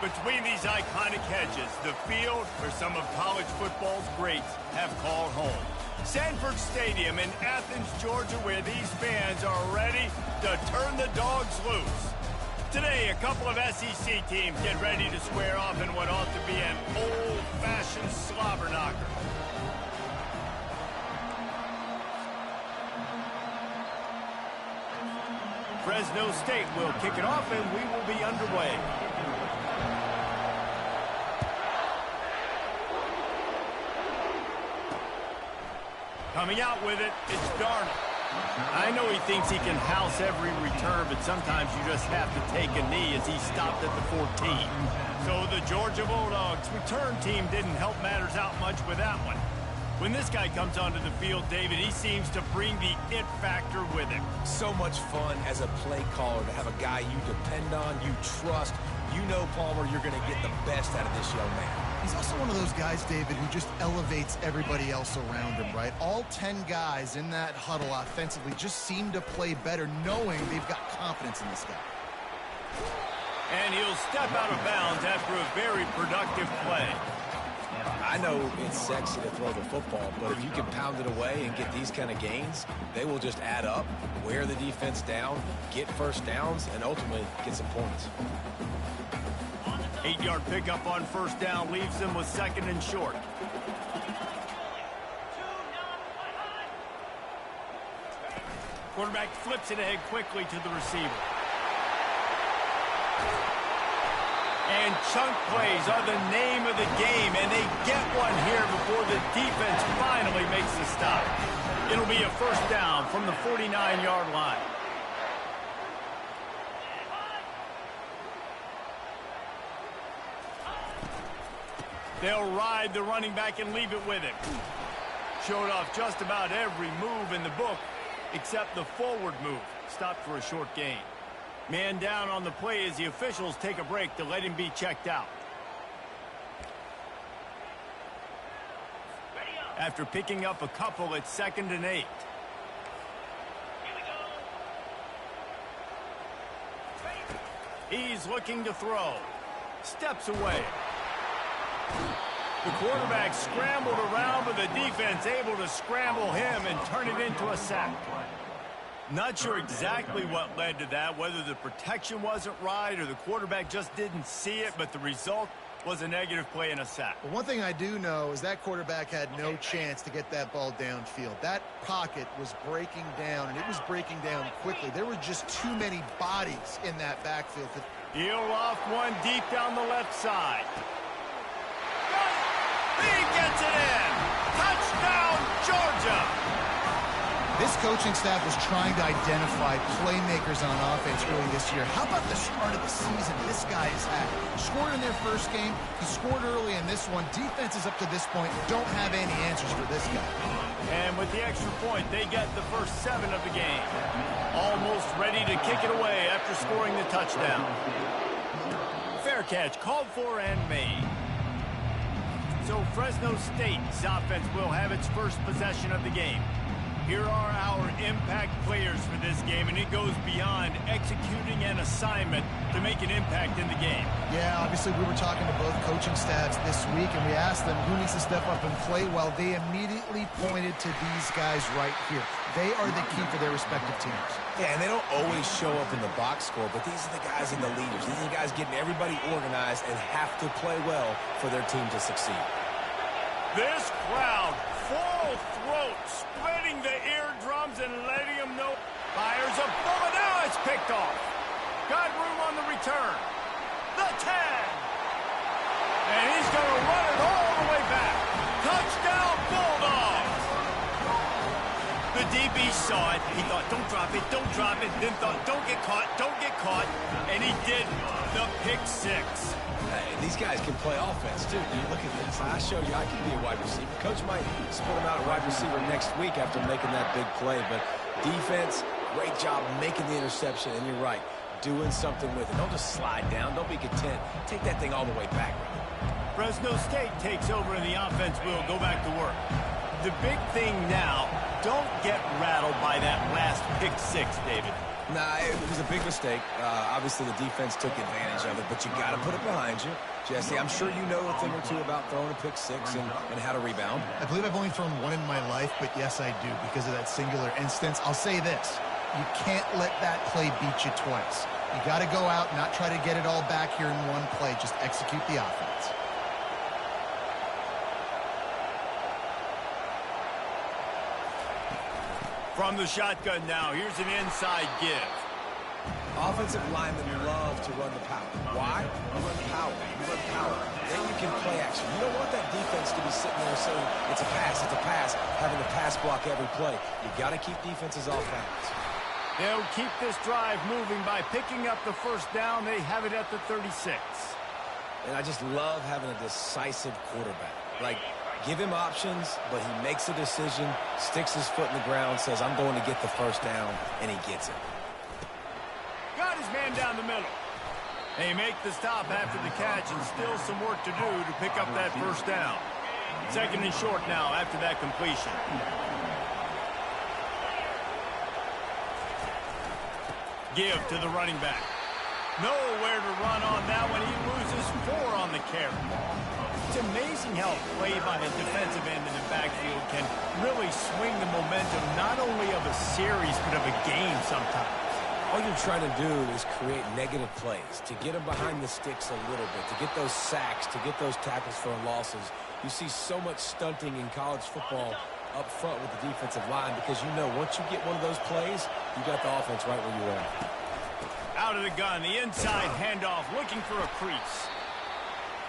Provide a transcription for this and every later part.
Between these iconic hedges, the field where some of college football's greats have called home. Sanford Stadium in Athens, Georgia, where these fans are ready to turn the dogs loose. Today, a couple of SEC teams get ready to square off in what ought to be an old-fashioned slobber knocker. Fresno State will kick it off, and we will be underway. Coming out with it, it's Darnold. I know he thinks he can house every return, but sometimes you just have to take a knee as he stopped at the 14. So the Georgia Bulldogs return team didn't help matters out much with that one. When this guy comes onto the field, David, he seems to bring the it factor with him. So much fun as a play caller to have a guy you depend on, you trust. You know, Palmer, you're going to get the best out of this young man. He's also one of those guys, David, who just elevates everybody else around him, right? All 10 guys in that huddle offensively just seem to play better knowing they've got confidence in this guy. And he'll step out of bounds after a very productive play. I know it's sexy to throw the football, but if you can pound it away and get these kind of gains, they will just add up, wear the defense down, get first downs, and ultimately get some points. 8-yard pickup on first down leaves them with second and short. Quarterback flips it ahead quickly to the receiver. And chunk plays are the name of the game, and they get one here before the defense finally makes the stop. It'll be a first down from the 49-yard line. They'll ride the running back and leave it with him. Showed off just about every move in the book except the forward move. Stopped for a short gain. Man down on the play as the officials take a break to let him be checked out. After picking up a couple, it's 2nd and 8. He's looking to throw. Steps away. The quarterback scrambled around, but the defense able to scramble him and turn it into a sack. Not sure exactly what led to that, whether the protection wasn't right or the quarterback just didn't see it, but the result was a negative play and a sack. But one thing I do know is that quarterback had no chance to get that ball downfield. That pocket was breaking down, and it was breaking down quickly. There were just too many bodies in that backfield. He'll off one deep down the left side. He gets it in! Touchdown, Georgia! This coaching staff was trying to identify playmakers on offense early this year. How about the start of the season this guy has had? Scored in their first game. He scored early in this one. Defenses up to this point don't have any answers for this guy. And with the extra point, they get the first 7 of the game. Almost ready to kick it away after scoring the touchdown. Fair catch called for and made. So Fresno State's offense will have its first possession of the game. Here are our impact players for this game, and it goes beyond executing an assignment to make an impact in the game. Yeah, obviously we were talking to both coaching staffs this week, and we asked them who needs to step up and play well. They immediately pointed to these guys right here. They are the key for their respective teams. Yeah, and they don't always show up in the box score, but these are the guys and the leaders. These are the guys getting everybody organized and have to play well for their team to succeed. This crowd, full throat, splitting the eardrums and letting them know. Fires a bullet. Now it's picked off. Got room on the return. The 10. And he's going to run it all the way back. Touchdown, Bulldogs. The DB saw it. He thought, don't drop it, don't drop it. Then thought, don't get caught, don't get caught. And he did the pick 6. Hey, these guys can play offense, too. Look at this. I showed you I can be a wide receiver. Coach might split him out a wide receiver next week after making that big play. But defense, great job making the interception. And you're right, doing something with it. Don't just slide down. Don't be content. Take that thing all the way back. Fresno State takes over, and the offense will go back to work. The big thing now, don't get rattled by that last pick 6, David. Nah, it was a big mistake. Obviously, the defense took advantage of it, but you got to put it behind you. Jesse, I'm sure you know a thing or two about throwing a pick six and how to rebound. I believe I've only thrown one in my life, but yes, I do, because of that singular instance. I'll say this. You can't let that play beat you twice. You got to go out, not try to get it all back here in one play. Just execute the offense. From the shotgun now, here's an inside give. Offensive linemen love to run the power. Why? You run power. You run power. Then you can play action. You don't want that defense to be sitting there saying, it's a pass, having to pass block every play. You got to keep defenses off balance. They'll keep this drive moving by picking up the first down. They have it at the 36. And I just love having a decisive quarterback. Like, give him options, but he makes a decision, sticks his foot in the ground, says, I'm going to get the first down, and he gets it. Got his man down the middle. They make the stop after the catch, and still some work to do to pick up that first down. Second and short now after that completion. Give to the running back. Nowhere to run on that one. He loses 4 on the carry. It's amazing how a play by a defensive end in the backfield can really swing the momentum not only of a series but of a game sometimes. All you're trying to do is create negative plays, to get them behind the sticks a little bit, to get those sacks, to get those tackles for losses. You see so much stunting in college football up front with the defensive line because you know once you get one of those plays, you got the offense right where you want. Out of the gun, the inside handoff, looking for a crease.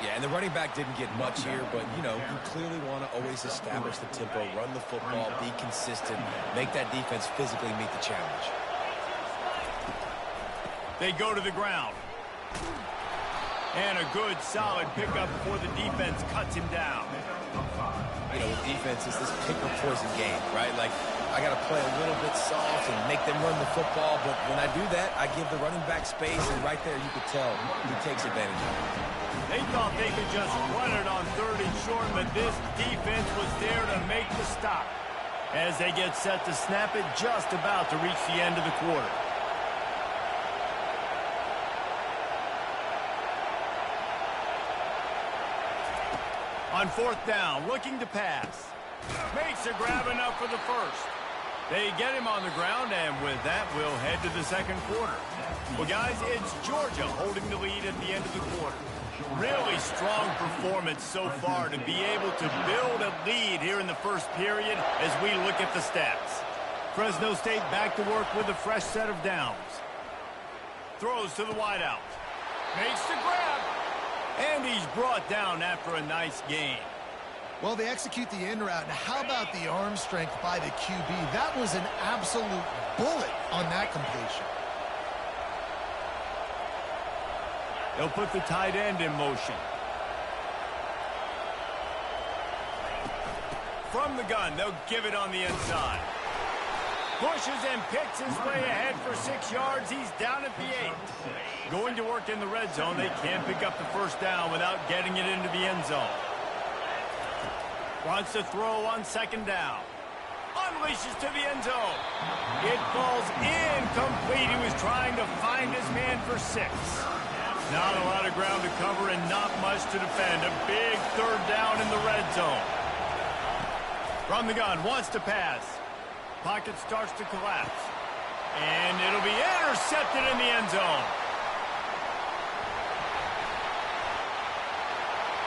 Yeah, and the running back didn't get much here, but, you know, you clearly want to always establish the tempo, run the football, be consistent, make that defense physically meet the challenge. They go to the ground. And a good, solid pickup before the defense cuts him down. You know, with defense, it's this pick or poison game, right? Like, I got to play a little bit soft and make them run the football, but when I do that, I give the running back space, and right there you could tell he takes advantage of it. They thought they could just run it on 3rd and short, but this defense was there to make the stop as they get set to snap it, just about to reach the end of the quarter. On 4th down, looking to pass. Makes a grab enough for the first. They get him on the ground, and with that, we'll head to the second quarter. Well, guys, it's Georgia holding the lead at the end of the quarter. Really strong performance so far to be able to build a lead here in the first period as we look at the stats. Fresno State back to work with a fresh set of downs. Throws to the wideout. Makes the grab. And he's brought down after a nice gain. Well, they execute the in route. Now, how about the arm strength by the QB? That was an absolute bullet on that completion. They'll put the tight end in motion. From the gun, they'll give it on the inside. Pushes and picks his way ahead for 6 yards. He's down at the 8. Going to work in the red zone. They can't pick up the first down without getting it into the end zone. Wants to throw on 2nd down. Unleashes to the end zone. It falls incomplete. He was trying to find his man for 6. Not a lot of ground to cover and not much to defend. A big 3rd down in the red zone. From the gun, wants to pass. Pocket starts to collapse. And it'll be intercepted in the end zone.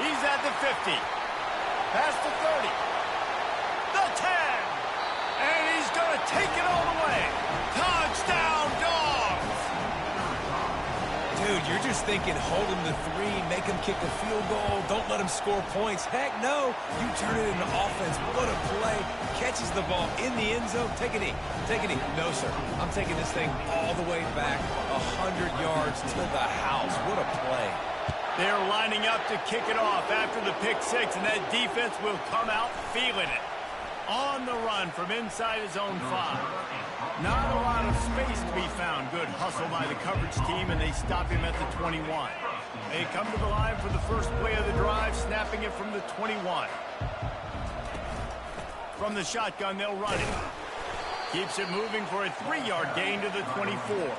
He's at the 50. Past the 30. The 10. And he's going to take it all the way. Touchdown, Dogs! Dude, you're just thinking, hold him to 3, make him kick a field goal, don't let him score points. Heck no, you turn it into offense. What a play. Catches the ball in the end zone. Take a knee. Take a knee. No, sir. I'm taking this thing all the way back 100 yards to the house. What a play. They're lining up to kick it off after the pick 6, and that defense will come out feeling it. On the run from inside his own 5. Not a lot of space to be found. Good hustle by the coverage team, and they stop him at the 21. They come to the line for the first play of the drive, snapping it from the 21. From the shotgun, they'll run it. Keeps it moving for a 3-yard gain to the 24.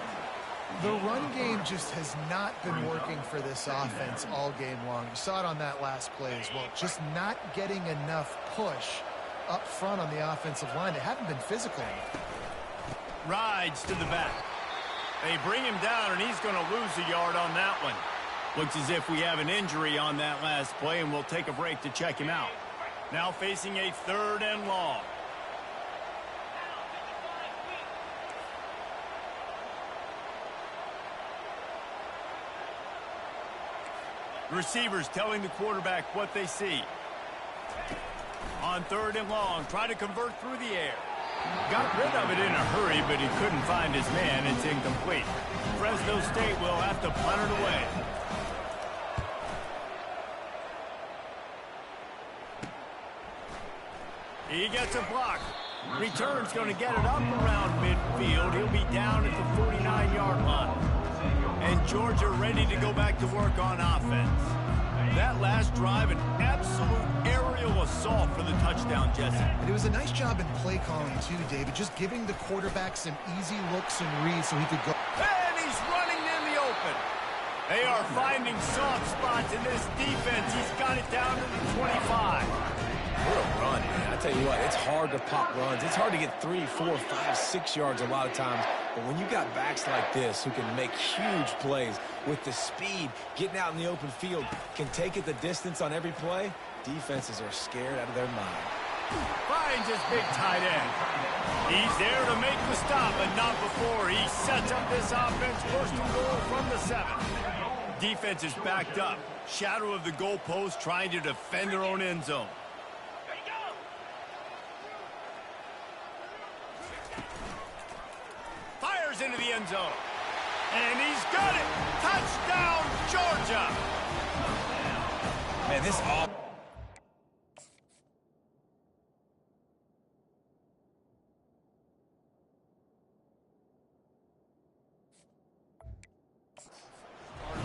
The run game just has not been working for this offense all game long. You saw it on that last play as well. Just not getting enough push up front on the offensive line. They haven't been physical enough. Rides to the back. They bring him down, and he's going to lose a yard on that one. Looks as if we have an injury on that last play, and we'll take a break to check him out. Now facing a 3rd and long. Receivers telling the quarterback what they see. On 3rd and long, try to convert through the air. Got rid of it in a hurry, but he couldn't find his man. It's incomplete. Fresno State will have to punt it away. He gets a block. Return's going to get it up around midfield. He'll be down at the 49-yard line. And Georgia ready to go back to work on offense. That last drive, an absolute aerial assault for the touchdown, Jesse. And it was a nice job in play calling, too, David. Just giving the quarterback some easy looks and reads so he could go. And he's running in the open. They are finding soft spots in this defense. He's got it down to the 25. What a run, man. I tell you what, it's hard to pop runs. It's hard to get 3, 4, 5, 6 yards a lot of times. But when you got backs like this who can make huge plays with the speed, getting out in the open field, can take it the distance on every play, defenses are scared out of their mind. Finds his big tight end. He's there to make the stop, but not before he sets up this offense. 1st and goal from the 7. Defense is backed up. Shadow of the goalpost, trying to defend their own end zone. Fires into the end zone. And he's got it. Touchdown, Georgia. Man, this all...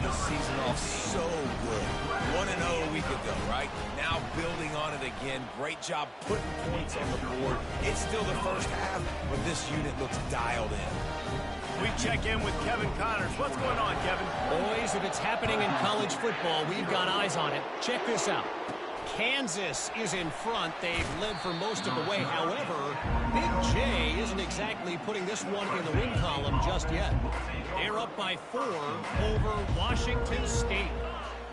the season off so good. 1-0 a week ago, right? Now building on it again. Great job putting points on the board. It's still the first half, but this unit looks dialed in. We check in with Kevin Connors. What's going on, Kevin? Boys, if it's happening in college football, we've got eyes on it. Check this out. Kansas is in front. They've led for most of the way. However, Big J isn't exactly putting this one in the win column just yet. They're up by 4 over Washington State.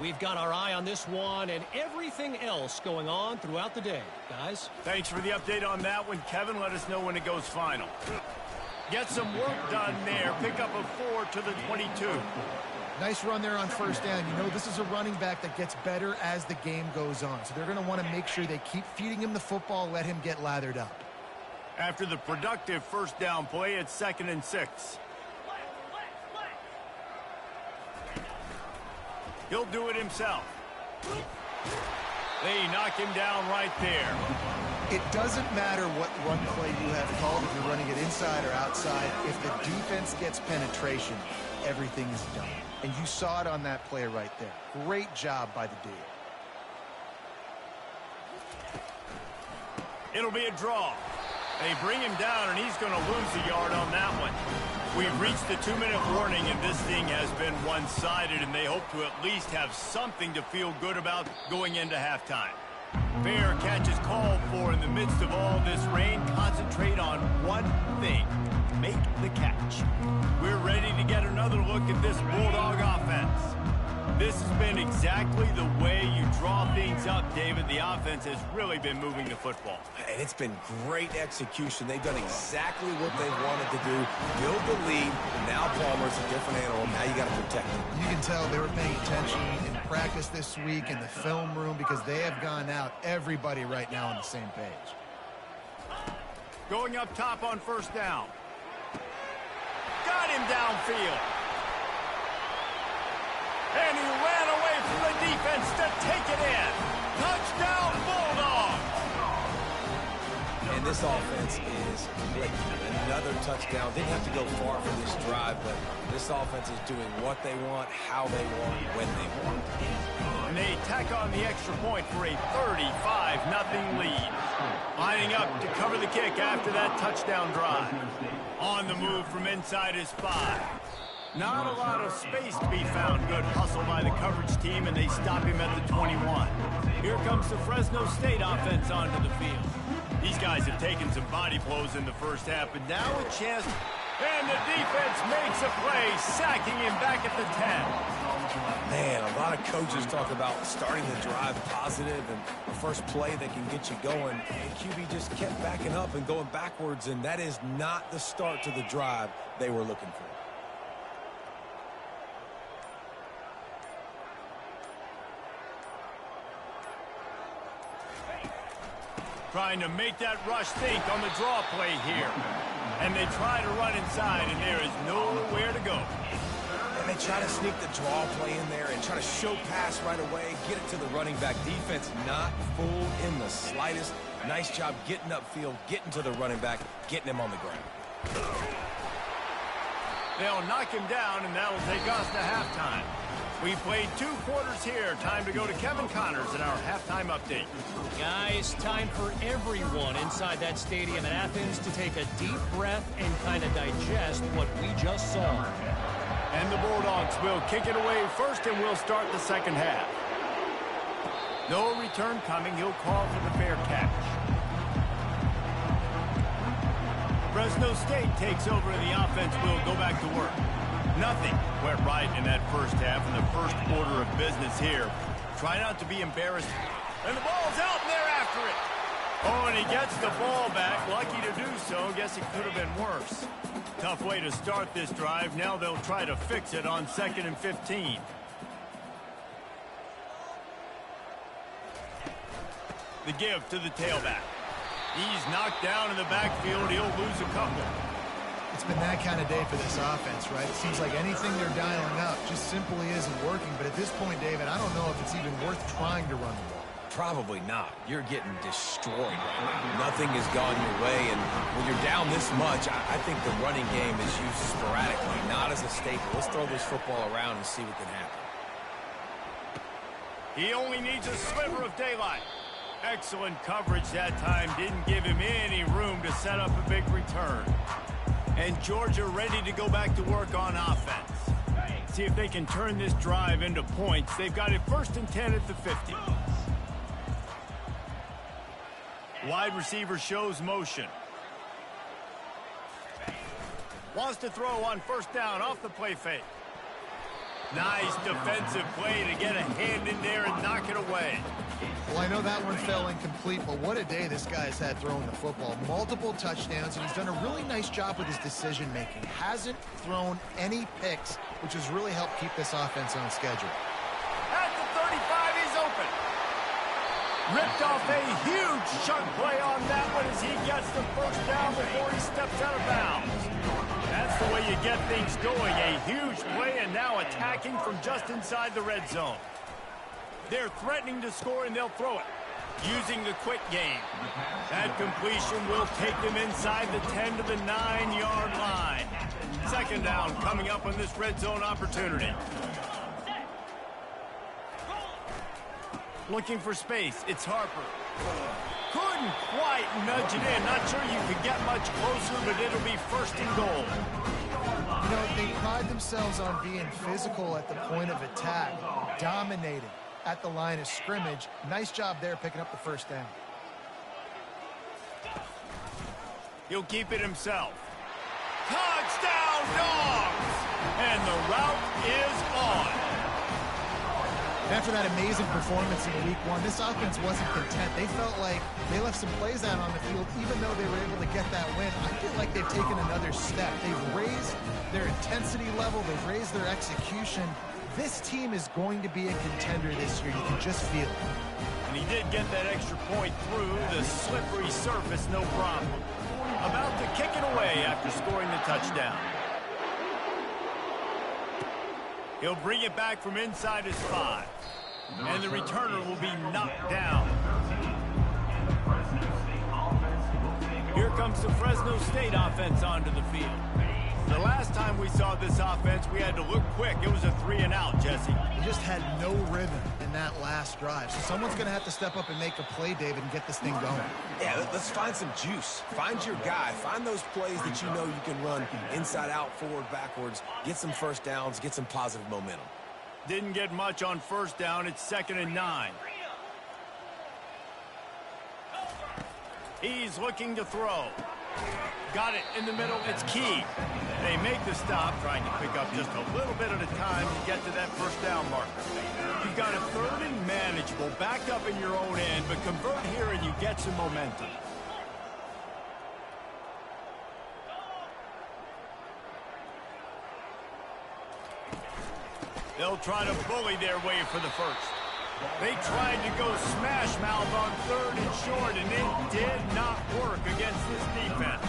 We've got our eye on this one and everything else going on throughout the day, guys. Thanks for the update on that one, Kevin. Let us know when it goes final. Get some work done there. Pick up a 4 to the 22. Nice run there on 1st down. You know, this is a running back that gets better as the game goes on. So they're going to want to make sure they keep feeding him the football, let him get lathered up. After the productive 1st down play, it's 2nd and 6. He'll do it himself. They knock him down right there. It doesn't matter what run play you have called, if you're running it inside or outside. If the defense gets penetration, everything is done. And you saw it on that play right there. Great job by the D. It'll be a draw. They bring him down, and he's going to lose a yard on that one. We've reached the 2-minute warning, and this thing has been one-sided, and they hope to at least have something to feel good about going into halftime. Fair catch is called for in the midst of all this rain. Concentrate on one thing. Make the catch. We're ready to get another look at this Bulldog offense. This has been exactly the way you draw things up, David. The offense has really been moving the football. And it's been great execution. They've done exactly what they wanted to do. Build the lead. Now Palmer's a different animal. Now you got to protect him. You can tell they were paying attention in practice this week in the film room because they have gone out, everybody right now on the same page. Going up top on 1st down. Got him downfield. And he ran away from the defense to take it in. Touchdown, Bulldogs! And this offense is like another touchdown. Didn't have to go far for this drive, but this offense is doing what they want, how they want, when they want. And they tack on the extra point for a 35-0 lead. Lining up to cover the kick after that touchdown drive. On the move from inside his 5. Not a lot of space to be found. Good hustle by the coverage team, and they stop him at the 21. Here comes the Fresno State offense onto the field. These guys have taken some body blows in the first half, but now a chance. And the defense makes a play, sacking him back at the 10. Man, a lot of coaches talk about starting the drive positive and the first play that can get you going. And QB just kept backing up and going backwards, and that is not the start to the drive they were looking for. Trying to make that rush think on the draw play here. And they try to run inside, and there is nowhere to go. And they try to sneak the draw play in there and try to show pass right away, get it to the running back. Defense not fooled in the slightest. Nice job getting upfield, getting to the running back, getting him on the ground. They'll knock him down, and that'll take us to halftime. We played 2 quarters here. Time to go to Kevin Connors in our halftime update. Guys, time for everyone inside that stadium in Athens to take a deep breath and kind of digest what we just saw. And the Bulldogs will kick it away first, and we'll start the second half. No return coming. He'll call for the fair catch. Fresno State takes over, and the offense will go back to work. Nothing went right in that first half in the first order of business here. Try not to be embarrassed. And the ball's out, and they're after it. Oh, and he gets the ball back. Lucky to do so. Guess it could have been worse. Tough way to start this drive. Now they'll try to fix it on 2nd and 15. The give to the tailback. He's knocked down in the backfield. He'll lose a couple. It's been that kind of day for this offense, right? It seems like anything they're dialing up just simply isn't working. But at this point, David, I don't know if it's even worth trying to run the ball. Probably not. You're getting destroyed right now. Nothing has gone your way, and when you're down this much, I think the running game is used sporadically, not as a staple. Let's throw this football around and see what can happen. He only needs a sliver of daylight. Excellent coverage that time. Didn't give him any room to set up a big return. And Georgia ready to go back to work on offense. See if they can turn this drive into points. They've got it 1st and 10 at the 50. Wide receiver shows motion. Wants to throw on 1st down off the play fake. Nice defensive play to get a hand in there and knock it away. Well, I know that one fell incomplete, but what a day this guy's had throwing the football. Multiple touchdowns, and he's done a really nice job with his decision-making. Hasn't thrown any picks, which has really helped keep this offense on schedule. At the 35, he's open. Ripped off a huge chunk play on that one as he gets the 1st down before he steps out of bounds. That's the way you get things going. A huge play, and now attacking from just inside the red zone. They're threatening to score, and they'll throw it using the quick game. That completion will take them inside the 10 to the 9-yard line. 2nd down coming up on this red zone opportunity. Looking for space. It's Harper. Couldn't quite nudge it in. Not sure you could get much closer, but it'll be 1st and goal. You know, they pride themselves on being physical at the point of attack, dominating at the line of scrimmage. Nice job there picking up the 1st down. He'll keep it himself. Touchdown, Dogs! And the route is on. After that amazing performance in Week 1, this offense wasn't content. They felt like they left some plays out on the field, even though they were able to get that win. I feel like they've taken another step. They've raised their intensity level. They've raised their execution. This team is going to be a contender this year. You can just feel it. And he did get that extra point through the slippery surface, no problem. About to kick it away after scoring the touchdown. He'll bring it back from inside his 5. And the returner will be knocked down. Here comes the Fresno State offense onto the field. The last time we saw this offense, we had to look quick. It was a 3-and-out, Jesse. They just had no rhythm, and on that last drive. So someone's going to have to step up and make a play, David, and get this thing going. Yeah, let's find some juice. Find your guy. Find those plays that you know you can run inside out, forward, backwards, get some first downs, get some positive momentum. Didn't get much on first down. It's 2nd and 9. He's looking to throw. Got it in the middle. It's key. They make the stop, trying to pick up just a little bit at a time to get to that first down marker. You've got a 3rd and manageable, backed up in your own end, but convert here and you get some momentum. They'll try to bully their way for the first. They tried to go smash mouth on 3rd and short, and it did not work against this defense.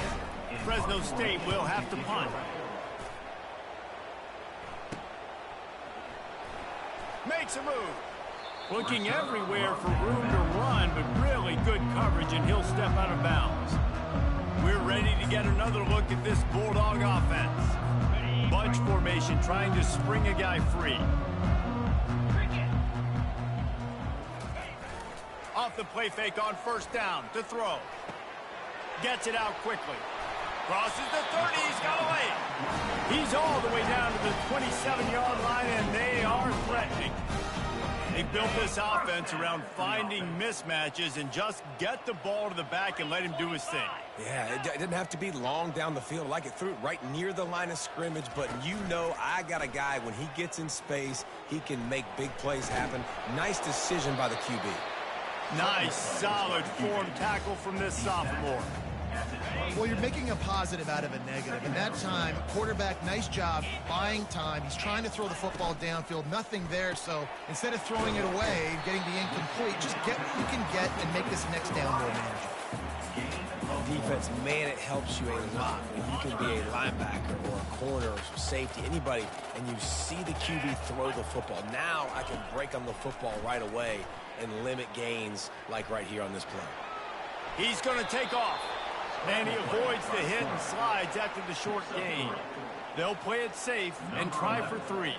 Fresno State will have to punt. Makes a move. Looking everywhere for room to run, but really good coverage, and he'll step out of bounds. We're ready to get another look at this Bulldog offense. Bunch formation, trying to spring a guy free. Off the play fake on first down to throw. Gets it out quickly. Crosses the 30. He's got away. He's all the way down to the 27-yard line, and they are threatening. They built this offense around finding mismatches and just get the ball to the back and let him do his thing. Yeah, it didn't have to be long down the field. Like it threw it right near the line of scrimmage, but you know I got a guy, when he gets in space, he can make big plays happen. Nice decision by the QB. Nice, solid form tackle from this sophomore. Well, you're making a positive out of a negative. And that time, quarterback, nice job, buying time. He's trying to throw the football downfield. Nothing there, so instead of throwing it away and getting the incomplete, just get what you can get and make this next down more manageable. Defense, man, it helps you a lot when you can be a linebacker or a corner or safety, anybody, and you see the QB throw the football. Now I can break on the football right away and limit gains like right here on this play. He's going to take off, and he avoids the hit and slides after the short gain. They'll play it safe and try for 3.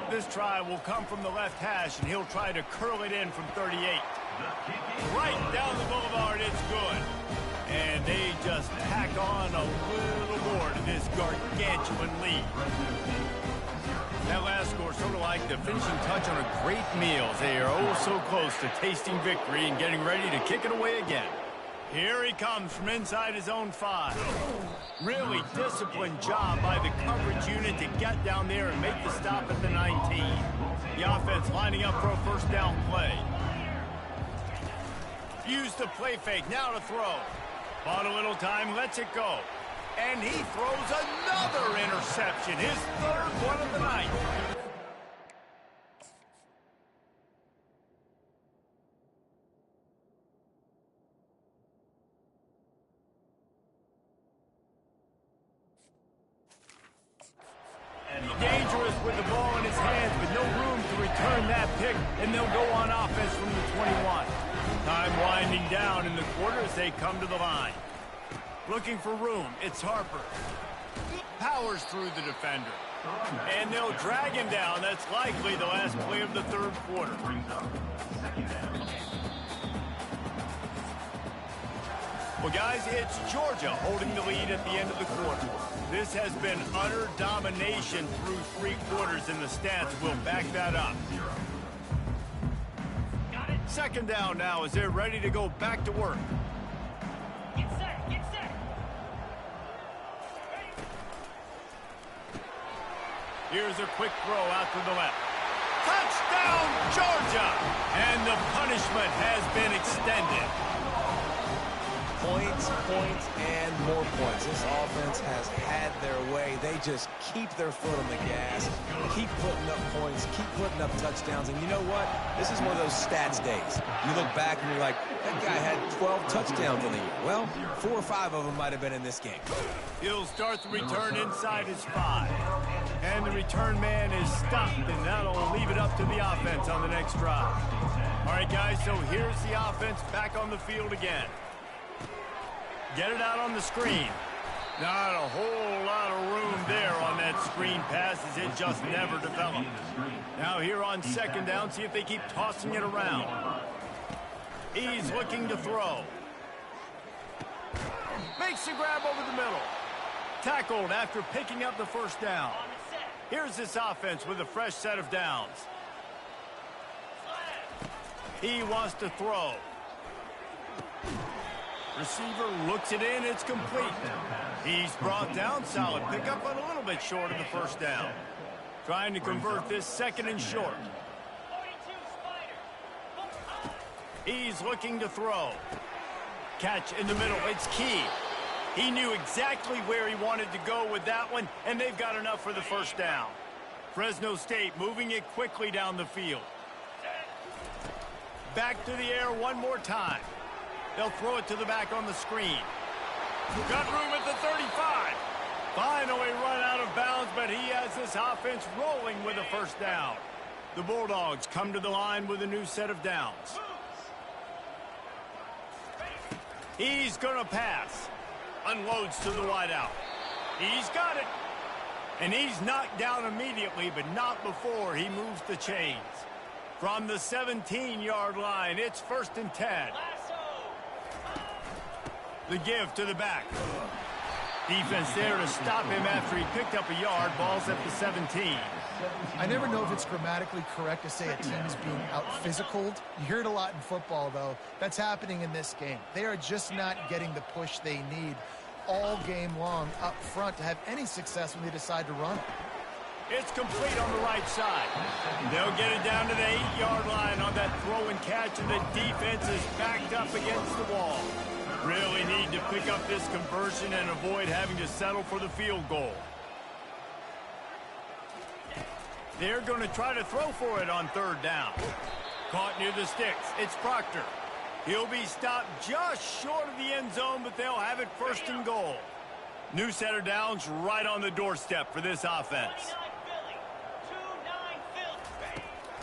This try will come from the left hash, and he'll try to curl it in from 38. Right down the boulevard, it's good. And they just tack on a little more to this gargantuan lead. That last score sort of like the finishing touch on a great meal. They are oh so close to tasting victory and getting ready to kick it away again. Here he comes from inside his own 5. Really disciplined job by the coverage unit to get down there and make the stop at the 19. The offense lining up for a first down play. Use the play fake, now to throw. Bought a little time, lets it go. And he throws another interception, his 3rd one of the night. Dangerous with the ball in his hands, but no room to return that pick, and they'll go on offense from the 21. Time winding down in the quarter as they come to the line. Looking for room, it's Harper. Powers through the defender. And they'll drag him down. That's likely the last play of the 3rd quarter. Well, guys, it's Georgia holding the lead at the end of the quarter. This has been utter domination through 3 quarters, and the stats will back that up. 2nd down now as they're ready to go back to work. Get set, get set. Here's a quick throw out to the left. Touchdown, Georgia! And the punishment has been extended. Points, points, and more points. This offense has had their way. They just keep their foot on the gas, keep putting up points, keep putting up touchdowns. And you know what? This is one of those stats days. You look back and you're like, that guy had 12 touchdowns in the year. Well, 4 or 5 of them might have been in this game. He'll start the return inside his 5. And the return man is stopped, and that'll leave it up to the offense on the next drive. All right, guys, so here's the offense back on the field again. Get it out on the screen. Not a whole lot of room there on that screen pass as it just never developed. Now here on second down, see if they keep tossing it around. He's looking to throw. Makes the grab over the middle. Tackled after picking up the first down. Here's this offense with a fresh set of downs. He wants to throw. Receiver looks it in. It's complete. He's brought down. Solid pickup, but a little bit short of the first down. Trying to convert this second and short. He's looking to throw. Catch in the middle. It's key. He knew exactly where he wanted to go with that one, and they've got enough for the first down. Fresno State moving it quickly down the field. Back to the air one more time. They'll throw it to the back on the screen. Got room at the 35. Finally run out of bounds, but he has this offense rolling with a first down. The Bulldogs come to the line with a new set of downs. He's going to pass. Unloads to the wideout. He's got it. And he's knocked down immediately, but not before he moves the chains. From the 17-yard line, it's 1st and 10. The give to the back. Defense there to stop him after he picked up a yard. Ball's at the 17. I never know if it's grammatically correct to say a team is being out-physicaled. You hear it a lot in football, though. That's happening in this game. They are just not getting the push they need all game long up front to have any success when they decide to run. It's complete on the right side. They'll get it down to the 8-yard line on that throw and catch, and the defense is backed up against the wall. Really need to pick up this conversion and avoid having to settle for the field goal. They're going to try to throw for it on 3rd down. Caught near the sticks. It's Proctor. He'll be stopped just short of the end zone, but they'll have it 1st and goal. New set of downs right on the doorstep for this offense.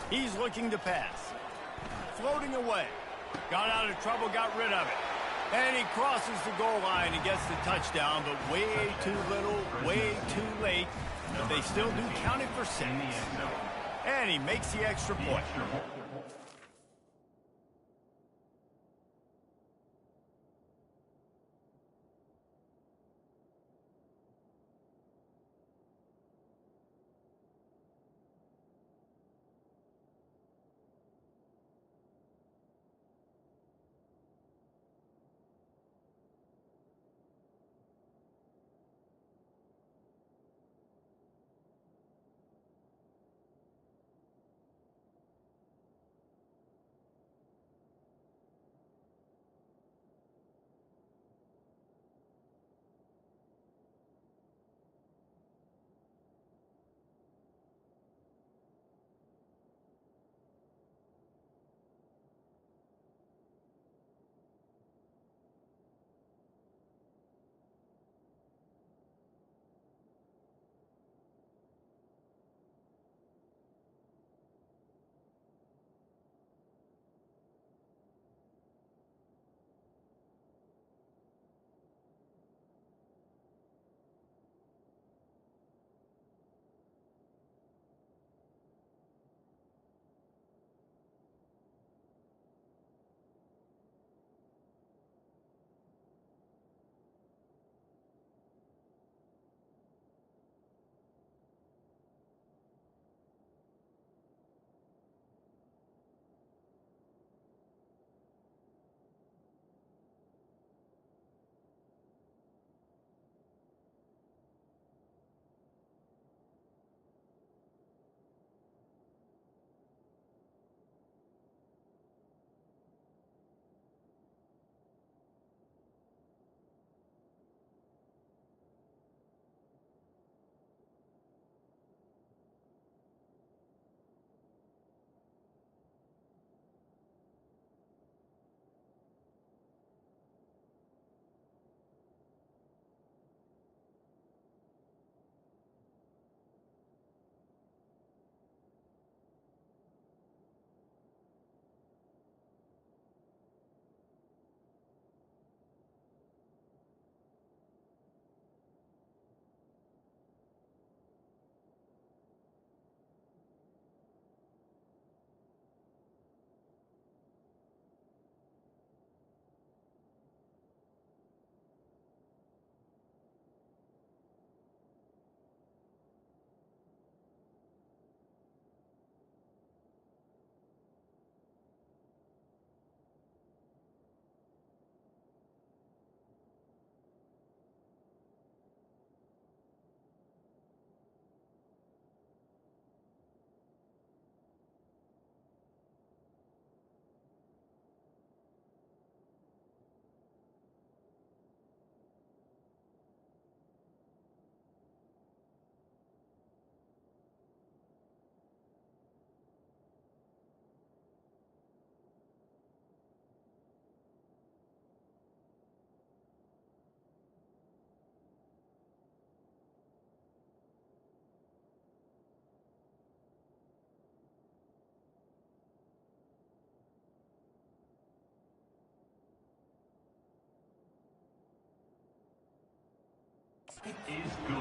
He's looking to pass. Floating away. Got out of trouble, got rid of it. And he crosses the goal line and gets the touchdown, but way too little, way too late. But they still do count it for 6. And he makes the extra point.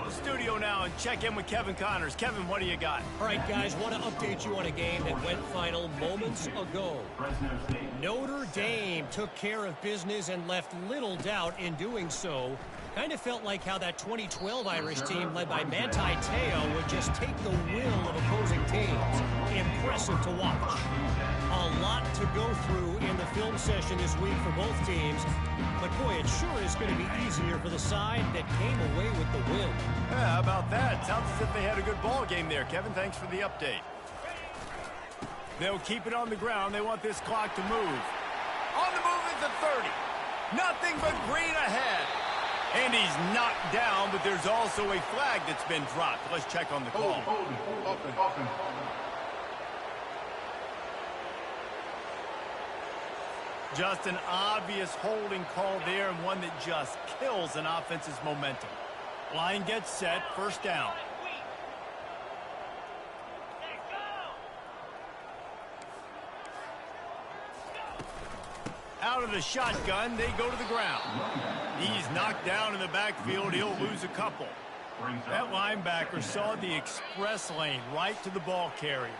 to the studio now and check in with Kevin Connors. Kevin, what do you got? All right, guys, want to update you on a game that went final moments ago. Notre Dame took care of business and left little doubt in doing so. Kind of felt like how that 2012 Irish team led by Manti Te'o would just take the will of opposing teams. Impressive to watch. A lot to go through in the film session this week for both teams. But, boy, it sure is going to be easier for the side that came away with the win. Yeah, how about that? Sounds as if they had a good ball game there, Kevin. Thanks for the update. They'll keep it on the ground. They want this clock to move. On the move at the 30. Nothing but green ahead. And he's knocked down, but there's also a flag that's been dropped. Let's check on the call. Just an obvious holding call there, and one that just kills an offense's momentum. Line gets set, first down. Out of the shotgun, they go to the ground. He's knocked down in the backfield. He'll lose a couple. That linebacker saw the express lane right to the ball carrier.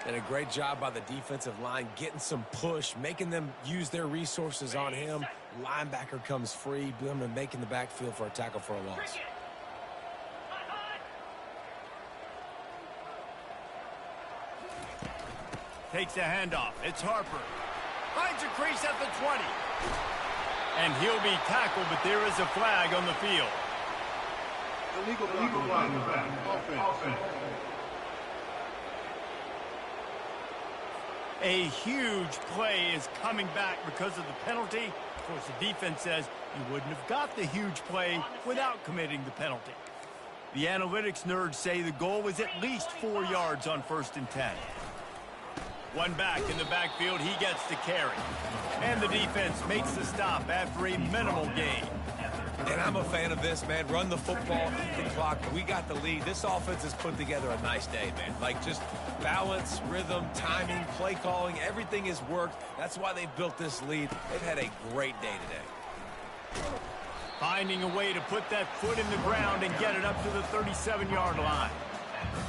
And a great job by the defensive line getting some push, making them use their resources on him. Linebacker comes free, boom, and making the backfield for a tackle for a loss. Takes the handoff. It's Harper. Finds a crease at the 20. And he'll be tackled, but there is a flag on the field. Illegal flag. Offense. A huge play is coming back because of the penalty. Of course, the defense says you wouldn't have got the huge play without committing the penalty. The analytics nerds say the goal was at least 4 yards on 1st and 10. One back in the backfield, he gets the carry. And the defense makes the stop after a minimal gain. And I'm a fan of this, man. Run the football, eat the clock. We got the lead. This offense has put together a nice day, man. Like, just balance, rhythm, timing, play calling, everything has worked. That's why they've built this lead. They've had a great day today. Finding a way to put that foot in the ground and get it up to the 37-yard line.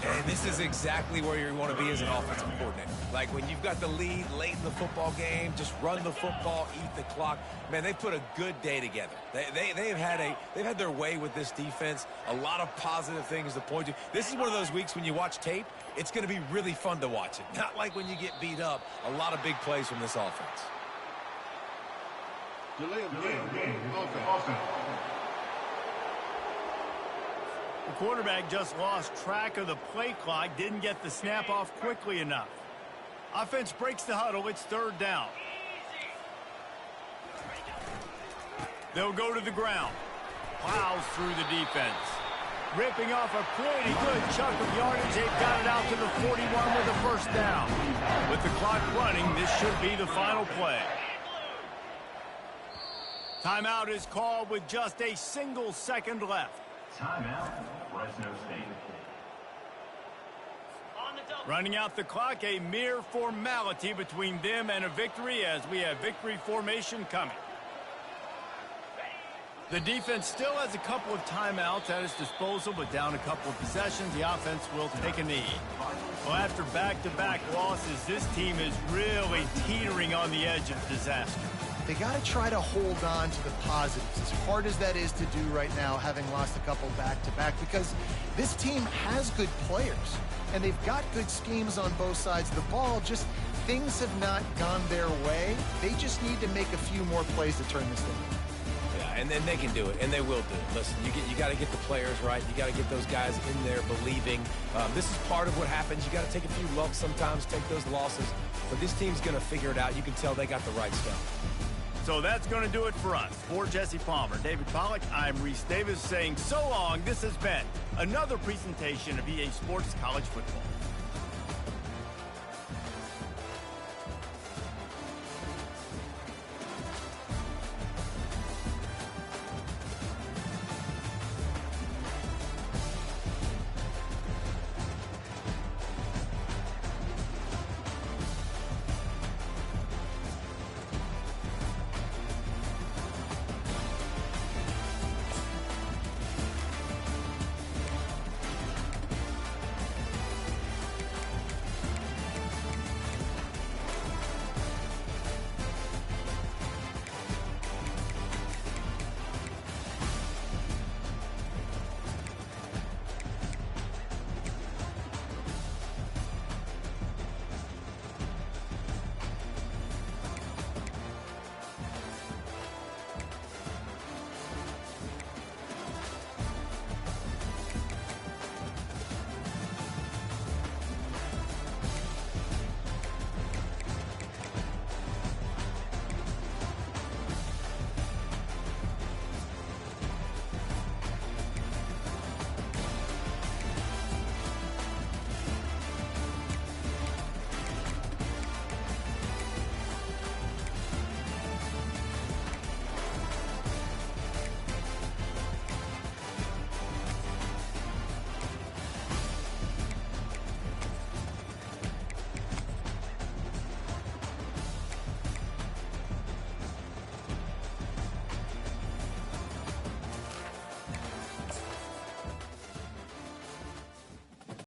And this is exactly where you want to be as an offensive coordinator. Like, when you've got the lead late in the football game, just run the football, eat the clock. Man, they put a good day together. They've had their way with this defense. A lot of positive things to point to. This is one of those weeks when you watch tape, it's going to be really fun to watch it. Not like when you get beat up. A lot of big plays from this offense. Delay of game. Offense. The quarterback just lost track of the play clock, didn't get the snap off quickly enough. Offense breaks the huddle. It's 3rd down. They'll go to the ground. Plows through the defense. Ripping off a pretty good chunk of yardage. They've got it out to the 41 with a 1st down. With the clock running, this should be the final play. Timeout is called with just a single second left. Timeout, Fresno State. Running out the clock, a mere formality between them and a victory as we have victory formation coming. The defense still has a couple of timeouts at its disposal, but down a couple of possessions, the offense will take a knee. Well, after back-to-back losses, this team is really teetering on the edge of disaster. They got to try to hold on to the positives, as hard as that is to do right now, having lost a couple back-to-back, because this team has good players, and they've got good schemes on both sides of the ball. Just things have not gone their way. They just need to make a few more plays to turn this thing. Yeah, and then they can do it, and they will do it. Listen, you got to get the players right. You got to get those guys in there believing. This is part of what happens. You got to take a few lumps sometimes, take those losses, but this team's going to figure it out. You can tell they got the right stuff. So that's going to do it for us. For Jesse Palmer, David Pollack, I'm Reese Davis saying so long. This has been another presentation of EA Sports College Football.